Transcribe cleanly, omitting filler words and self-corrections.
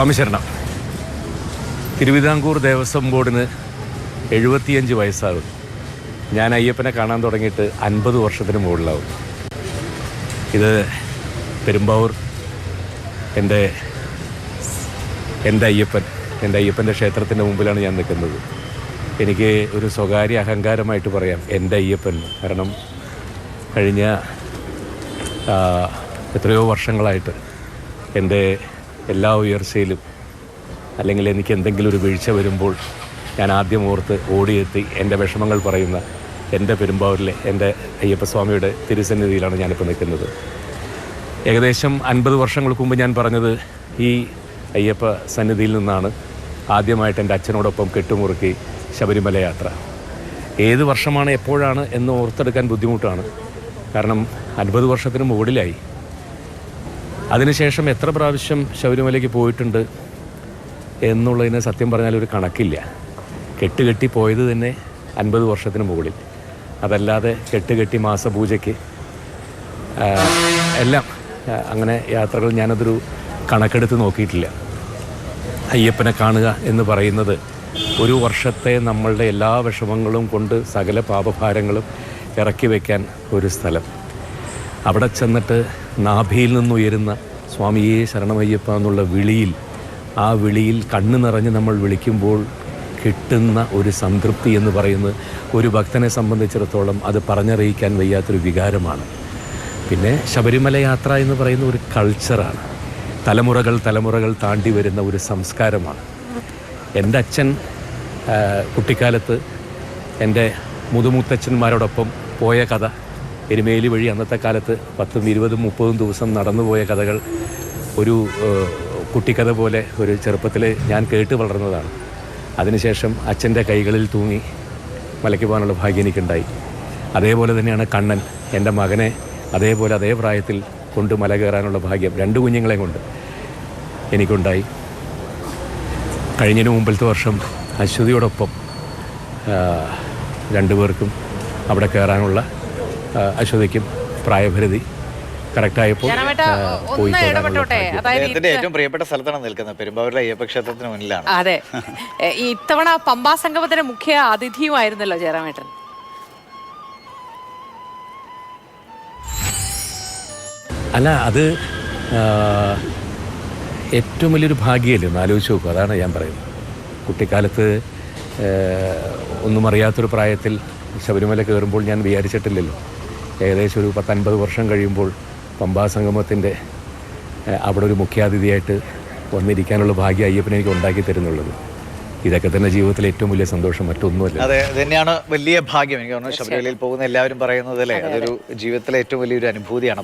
സ്വാമിശരണം. തിരുവിതാംകൂർ ദേവസ്വം ബോർഡിന് 75 വയസ്സാകും. ഞാൻ അയ്യപ്പനെ കാണാൻ തുടങ്ങിയിട്ട് 50 വർഷത്തിന് മുകളിലാവും. ഇത് പെരുമ്പാവൂർ എൻ്റെ അയ്യപ്പൻ്റെ ക്ഷേത്രത്തിൻ്റെ മുമ്പിലാണ് ഞാൻ നിൽക്കുന്നത്. എനിക്ക് ഒരു സ്വകാര്യ അഹങ്കാരമായിട്ട് പറയാം എൻ്റെ അയ്യപ്പൻ. കാരണം കഴിഞ്ഞ എത്രയോ വർഷങ്ങളായിട്ട് എൻ്റെ എല്ലാ ഉയർച്ചയിലും അല്ലെങ്കിൽ എനിക്ക് എന്തെങ്കിലും ഒരു വീഴ്ച വരുമ്പോൾ ഞാൻ ആദ്യം ഓർത്ത് ഓടിയെത്തി എൻ്റെ വിഷമങ്ങൾ പറയുന്ന എൻ്റെ പെരുമ്പാവൂരിലെ എൻ്റെ അയ്യപ്പസ്വാമിയുടെ തിരുസന്നിധിയിലാണ് ഞാനിപ്പോൾ നിൽക്കുന്നത്. ഏകദേശം 50 വർഷങ്ങൾക്ക് മുമ്പ് ഞാൻ പറഞ്ഞത് ഈ അയ്യപ്പ സന്നിധിയിൽ നിന്നാണ് ആദ്യമായിട്ട് എൻ്റെ അച്ഛനോടൊപ്പം കെട്ടുമുറുക്കി ശബരിമല യാത്ര. ഏത് വർഷമാണ് എപ്പോഴാണ് എന്ന് ഓർത്തെടുക്കാൻ ബുദ്ധിമുട്ടാണ്. കാരണം 50 വർഷത്തിന് മുകളിലായി. അതിനുശേഷം എത്ര പ്രാവശ്യം ശബരിമലയ്ക്ക് പോയിട്ടുണ്ട് എന്നുള്ളതിന് സത്യം പറഞ്ഞാൽ ഒരു കണക്കില്ല. കെട്ടുകെട്ടി പോയത് തന്നെ 50 വർഷത്തിന് മുകളിൽ. അതല്ലാതെ കെട്ടുകെട്ടി മാസപൂജയ്ക്ക് എല്ലാം അങ്ങനെ യാത്രകൾ ഞാനതൊരു കണക്കെടുത്ത് നോക്കിയിട്ടില്ല. അയ്യപ്പനെ കാണുക എന്ന് പറയുന്നത് ഒരു വർഷത്തെ നമ്മളുടെ എല്ലാ വിഷമങ്ങളും കൊണ്ട് സകല പാപഭാരങ്ങളും ഇറക്കി വയ്ക്കാൻ ഒരു സ്ഥലം. അവിടെ ചെന്നിട്ട് നാഭിയിൽ നിന്നുയരുന്ന സ്വാമിയേ ശരണമയ്യപ്പ എന്നുള്ള വിളിയിൽ, ആ വിളിയിൽ കണ്ണ് നിറഞ്ഞ് നമ്മൾ വിളിക്കുമ്പോൾ കിട്ടുന്ന ഒരു സംതൃപ്തി എന്ന് പറയുന്നത് ഒരു ഭക്തനെ സംബന്ധിച്ചിടത്തോളം അത് പറഞ്ഞറിയിക്കാൻ വയ്യാത്തൊരു വികാരമാണ്. പിന്നെ ശബരിമല യാത്ര എന്ന് പറയുന്ന ഒരു കൾച്ചറാണ്. തലമുറകൾ താണ്ടി വരുന്ന ഒരു സംസ്കാരമാണ്. എൻ്റെ അച്ഛൻ കുട്ടിക്കാലത്ത് എൻ്റെ മുതുമുത്തച്ഛന്മാരോടൊപ്പം പോയ കഥ, എരുമേലി വഴി അന്നത്തെ കാലത്ത് 10, 20, 30 ദിവസം നടന്നുപോയ കഥകൾ ഒരു കുട്ടിക്കഥ പോലെ ഒരു ചെറുപ്പത്തിൽ ഞാൻ കേട്ട് വളർന്നതാണ്. അതിനുശേഷം അച്ഛൻ്റെ കൈകളിൽ തൂങ്ങി മലയ്ക്ക് പോകാനുള്ള ഭാഗ്യം എനിക്കുണ്ടായി. അതേപോലെ തന്നെയാണ് കണ്ണൻ, എൻ്റെ മകനെ അതേപോലെ അതേ പ്രായത്തിൽ കൊണ്ട് മല കയറാനുള്ള ഭാഗ്യം 2 കുഞ്ഞുങ്ങളെ കൊണ്ട് എനിക്കുണ്ടായി. കഴിഞ്ഞതിന് മുമ്പത്തെ വർഷം അശ്വതിയോടൊപ്പം 2 പേർക്കും അവിടെ കയറാനുള്ള അശ്വതിക്കും പ്രായപരിധി കറക്റ്റായപ്പോൾ ഏറ്റവും പ്രിയപ്പെട്ട സ്ഥലത്താണ് നിൽക്കുന്നത്, പെരുമ്പാവൂരിലെ അയ്യപ്പ ക്ഷേത്രത്തിന് മുന്നിലാണ്. അതെ, ഇത്തവണ പമ്പാ സംഗമത്തിന്റെ മുഖ്യ അതിഥിയുമായിരുന്നല്ലോ ജയറാമേട്ടൻ. അല്ല, അത് ഏറ്റവും വലിയൊരു ഭാഗ്യമല്ലേ, ഒന്ന് ആലോചിച്ച് നോക്കും. അതാണ് ഞാൻ പറയുന്നത്. കുട്ടിക്കാലത്ത് ഒന്നും അറിയാത്തൊരു പ്രായത്തിൽ ശബരിമല കയറുമ്പോൾ ഞാൻ വിചാരിച്ചിട്ടില്ലല്ലോ ഏകദേശം ഒരു 10-50 വർഷം കഴിയുമ്പോൾ പമ്പാ സംഗമത്തിൻ്റെ അവിടെ ഒരു മുഖ്യാതിഥിയായിട്ട് വന്നിരിക്കാനുള്ള ഭാഗ്യം അയ്യപ്പനെ എനിക്ക് ഉണ്ടാക്കി തരുന്നുള്ളത്. ഇതൊക്കെ തന്നെ ജീവിതത്തിലെ ഏറ്റവും വലിയ സന്തോഷം, മറ്റൊന്നുമല്ല. അതെ, തന്നെയാണ് വലിയ ഭാഗ്യം. എനിക്ക് തോന്നുന്നു ശബരിമലയിൽ പോകുന്ന എല്ലാവരും പറയുന്നത് അല്ലേ, അതൊരു ജീവിതത്തിലെ ഏറ്റവും വലിയൊരു അനുഭൂതിയാണ്.